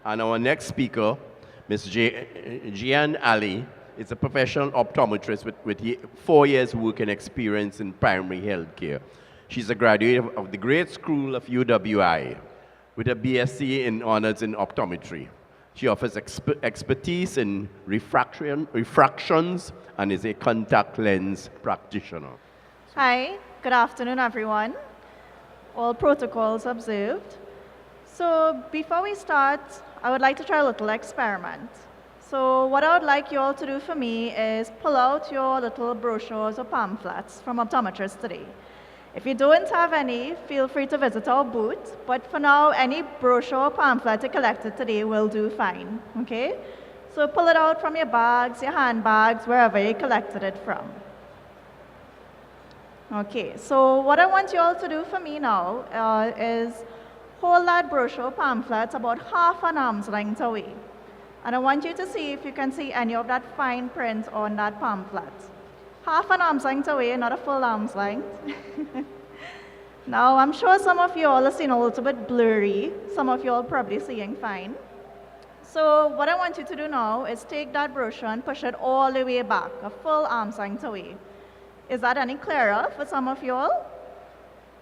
And our next speaker, Ms. Jehan Ali, is a professional optometrist with 4 years working experience in primary health care. She's a graduate of the Great School of UWI with a BSc in honors in optometry. She offers expertise in refractions and is a contact lens practitioner. Hi, good afternoon, everyone. All protocols observed. So before we start, I would like to try a little experiment. So what I would like you all to do for me is pull out your little brochures or pamphlets from optometrists today. If you don't have any, feel free to visit our booth, but for now, any brochure or pamphlet you collected today will do fine, okay? So pull it out from your bags, your handbags, wherever you collected it from. Okay, so what I want you all to do for me now is hold that brochure pamphlet about half an arm's length away. And I want you to see if you can see any of that fine print on that pamphlet. Half an arm's length away, not a full arm's length. Now, I'm sure some of you all are seeing a little bit blurry. Some of you all probably seeing fine. So what I want you to do now is take that brochure and push it all the way back, a full arm's length away. Is that any clearer for some of you all?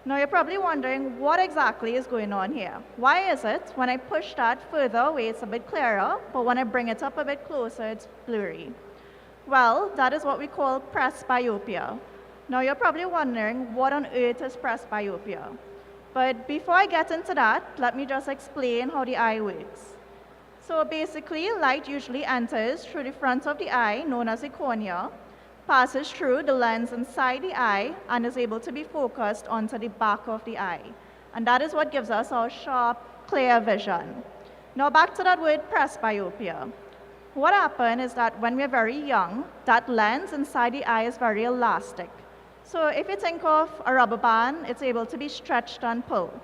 Now you're probably wondering what exactly is going on here. Why is it when I push that further away it's a bit clearer, but when I bring it up a bit closer it's blurry? Well, that is what we call presbyopia. Now you're probably wondering what on earth is presbyopia. But before I get into that, let me just explain how the eye works. So basically, light usually enters through the front of the eye, known as the cornea, passes through the lens inside the eye and is able to be focused onto the back of the eye. And that is what gives us our sharp, clear vision. Now back to that word presbyopia. What happens is that when we're very young, that lens inside the eye is very elastic. So if you think of a rubber band, it's able to be stretched and pulled.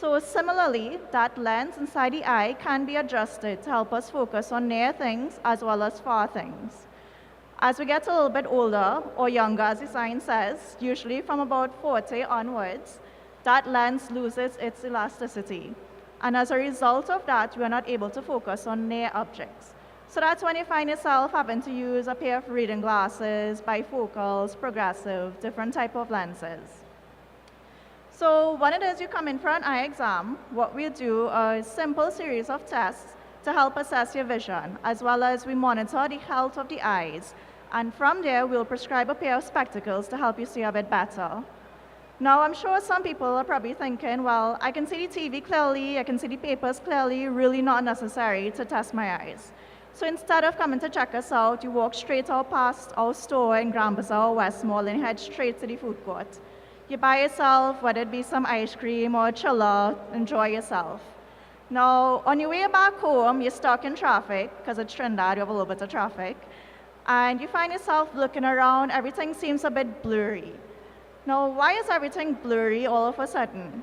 So similarly, that lens inside the eye can be adjusted to help us focus on near things as well as far things. As we get a little bit older, or younger as the sign says, usually from about 40 onwards, that lens loses its elasticity. And as a result of that, we are not able to focus on near objects. So that's when you find yourself having to use a pair of reading glasses, bifocals, progressive, different type of lenses. So when it is you come in for an eye exam, what we'll do is a simple series of tests to help assess your vision, as well as we monitor the health of the eyes. And from there, we'll prescribe a pair of spectacles to help you see a bit better. Now, I'm sure some people are probably thinking, well, I can see the TV clearly, I can see the papers clearly, really not necessary to test my eyes. So instead of coming to check us out, you walk straight out past our store in Grand Bazaar or Westmall and head straight to the food court. You buy yourself, whether it be some ice cream or a chiller, enjoy yourself. Now, on your way back home, you're stuck in traffic, because it's Trinidad, you have a little bit of traffic, and you find yourself looking around, everything seems a bit blurry. Now, why is everything blurry all of a sudden?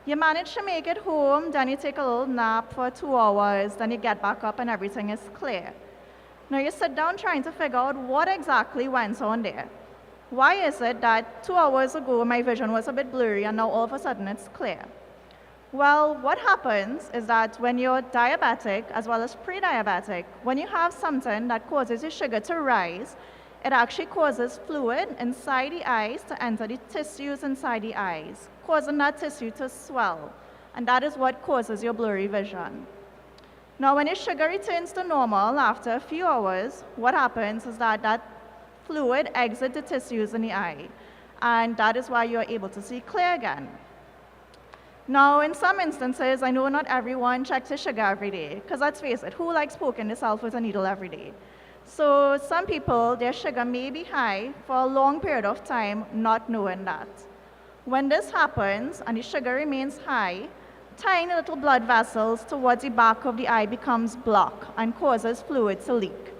You manage to make it home, then you take a little nap for 2 hours, then you get back up and everything is clear. Now you sit down trying to figure out what exactly went on there. Why is it that 2 hours ago my vision was a bit blurry and now all of a sudden it's clear? Well, what happens is that when you're diabetic as well as pre-diabetic, when you have something that causes your sugar to rise, it actually causes fluid inside the eyes to enter the tissues inside the eyes, causing that tissue to swell. And that is what causes your blurry vision. Now, when your sugar returns to normal after a few hours, what happens is that that fluid exits the tissues in the eye. And that is why you're able to see clear again. Now, in some instances, I know not everyone checks their sugar every day, because let's face it, who likes poking themselves with a needle every day? So some people, their sugar may be high for a long period of time, not knowing that. When this happens and the sugar remains high, tiny little blood vessels towards the back of the eye becomes blocked and causes fluid to leak.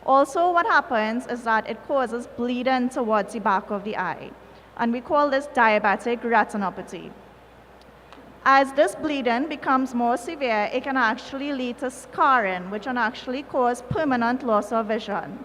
Also, what happens is that it causes bleeding towards the back of the eye, and we call this diabetic retinopathy. As this bleeding becomes more severe, it can actually lead to scarring, which can actually cause permanent loss of vision.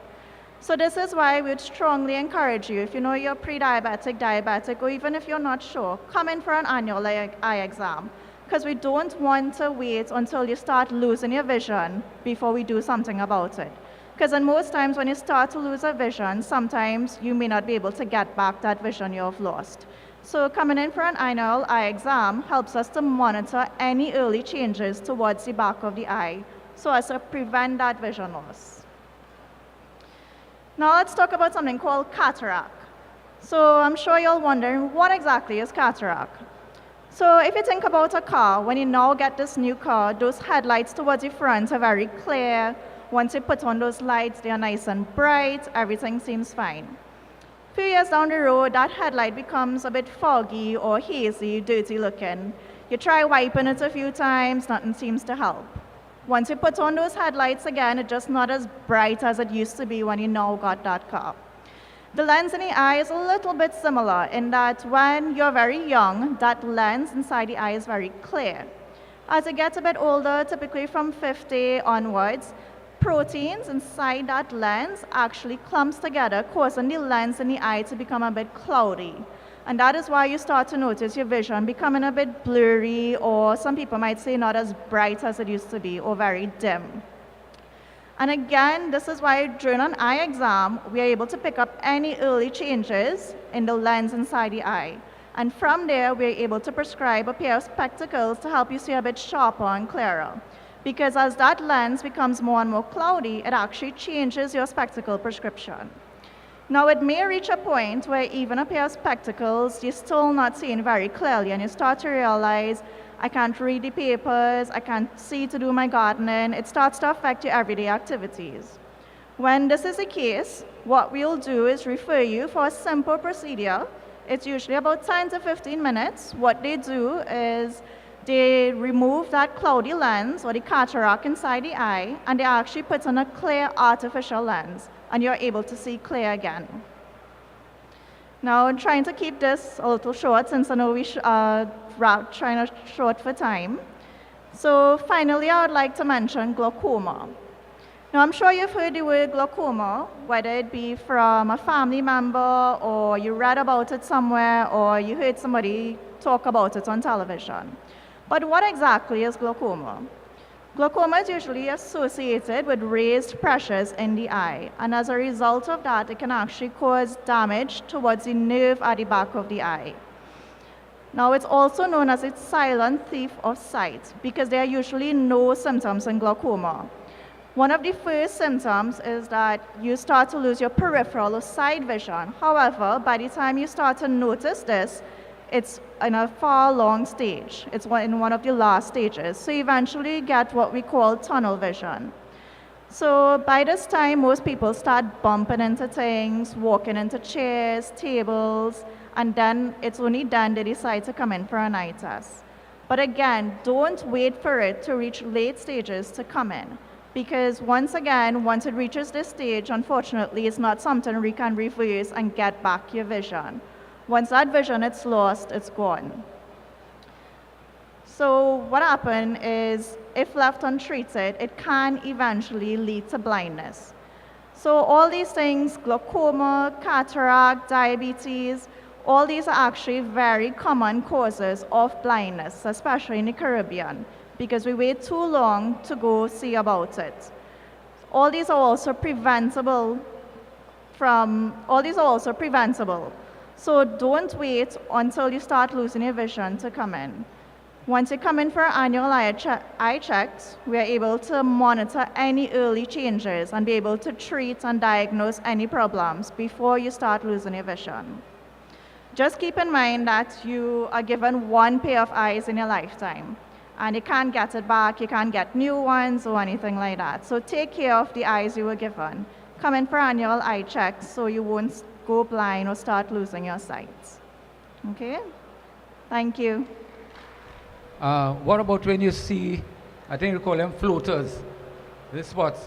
So this is why we would strongly encourage you, if you know you're pre-diabetic, diabetic, or even if you're not sure, come in for an annual eye exam because we don't want to wait until you start losing your vision before we do something about it. Because in most times when you start to lose a vision, sometimes you may not be able to get back that vision you have lost. So coming in for an annual eye exam helps us to monitor any early changes towards the back of the eye so as to prevent that vision loss. Now let's talk about something called cataract. So I'm sure you're wondering, what exactly is cataract? So if you think about a car, when you now get this new car, those headlights towards the front are very clear. Once you put on those lights, they are nice and bright, everything seems fine. A few years down the road, that headlight becomes a bit foggy or hazy, dirty looking. You try wiping it a few times, nothing seems to help. Once you put on those headlights again, it's just not as bright as it used to be when you now got that car. The lens in the eye is a little bit similar in that when you're very young, that lens inside the eye is very clear. As you get a bit older, typically from 50 onwards, proteins inside that lens actually clumps together, causing the lens in the eye to become a bit cloudy. And that is why you start to notice your vision becoming a bit blurry, or some people might say not as bright as it used to be, or very dim. And again, this is why during an eye exam, we are able to pick up any early changes in the lens inside the eye. And from there, we're able to prescribe a pair of spectacles to help you see a bit sharper and clearer. Because as that lens becomes more and more cloudy, it actually changes your spectacle prescription. Now, it may reach a point where even a pair of spectacles, you're still not seeing very clearly, and you start to realize, I can't read the papers, I can't see to do my gardening. It starts to affect your everyday activities. When this is the case, what we'll do is refer you for a simple procedure. It's usually about 10 to 15 minutes. What they do is they remove that cloudy lens or the cataract inside the eye, and they actually put on a clear artificial lens, and you're able to see clear again. Now, I'm trying to keep this a little short since I know we trying to short for time. So finally, I would like to mention glaucoma. Now, I'm sure you've heard the word glaucoma, whether it be from a family member, or you read about it somewhere, or you heard somebody talk about it on television. But what exactly is glaucoma? Glaucoma is usually associated with raised pressures in the eye, and as a result of that, it can actually cause damage towards the nerve at the back of the eye. Now, it's also known as a silent thief of sight because there are usually no symptoms in glaucoma. One of the first symptoms is that you start to lose your peripheral or side vision. However, by the time you start to notice this, it's in a far long stage. It's in one of the last stages. So you eventually get what we call tunnel vision. So by this time, most people start bumping into things, walking into chairs, tables, and then it's only then they decide to come in for an eye test. But again, don't wait for it to reach late stages to come in. Because once it reaches this stage, unfortunately, it's not something we can reverse and get back your vision. Once that vision is lost, it's gone. So what happens is, if left untreated, it can eventually lead to blindness. So all these things, glaucoma, cataract, diabetes, all these are actually very common causes of blindness, especially in the Caribbean, because we wait too long to go see about it. All these are also preventable. So don't wait until you start losing your vision to come in. Once you come in for annual eye checks, we are able to monitor any early changes and be able to treat and diagnose any problems before you start losing your vision. Just keep in mind that you are given one pair of eyes in your lifetime, and you can't get it back, you can't get new ones or anything like that. So take care of the eyes you were given. Come in for annual eye checks so you won't go blind or start losing your sight. Okay? Thank you. What about when you see, I think you call them floaters, the spots?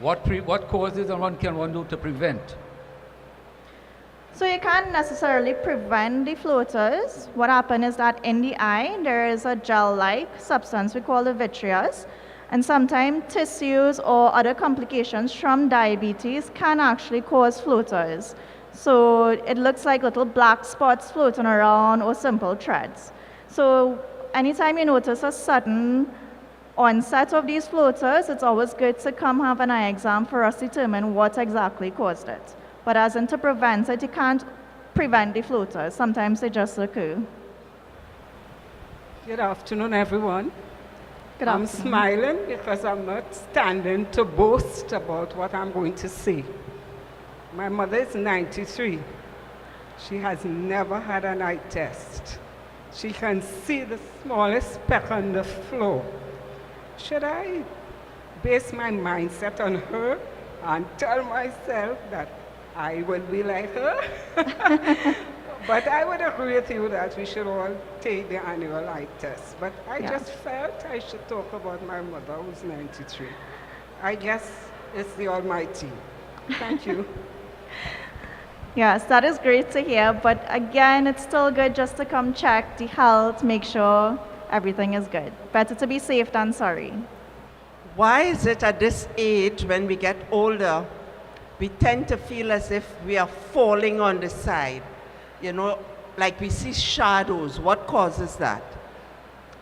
What causes and what can one do to prevent? So you can't necessarily prevent the floaters. What happens is that in the eye, there is a gel-like substance we call the vitreous, and sometimes tissues or other complications from diabetes can actually cause floaters. So it looks like little black spots floating around or simple threads. So anytime you notice a sudden onset of these floaters, it's always good to come have an eye exam for us to determine what exactly caused it. But as in to prevent it, you can't prevent the floaters. Sometimes they just occur. Good afternoon, everyone. Good I'm afternoon. smiling because I'm not standing to boast about what I'm going to say. My mother is 93. She has never had an eye test. She can see the smallest speck on the floor. Should I base my mindset on her and tell myself that I will be like her? But I would agree with you that we should all take the annual eye test. But I Yeah. just felt I should talk about my mother who's 93. I guess it's the Almighty. Thank you. Yes, that is great to hear, but again, it's still good just to come check the health, make sure everything is good. Better to be safe than sorry. Why is it at this age, when we get older, we tend to feel as if we are falling on the side? You know, like we see shadows. What causes that?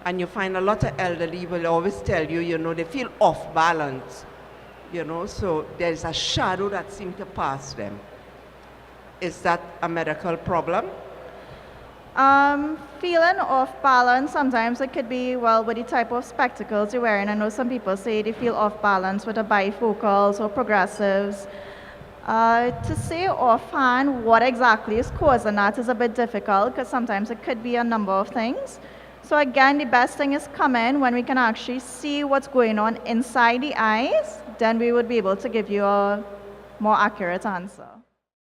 And you find a lot of elderly will always tell you, you know, they feel off balance. You know, so there's a shadow that seems to pass them. Is that a medical problem? Feeling off balance, sometimes it could be, well, with the type of spectacles you're wearing. I know some people say they feel off balance with the bifocals or progressives. To say offhand what exactly is causing that is a bit difficult because sometimes it could be a number of things. So again, the best thing is come in when we can actually see what's going on inside the eyes, then we would be able to give you a more accurate answer.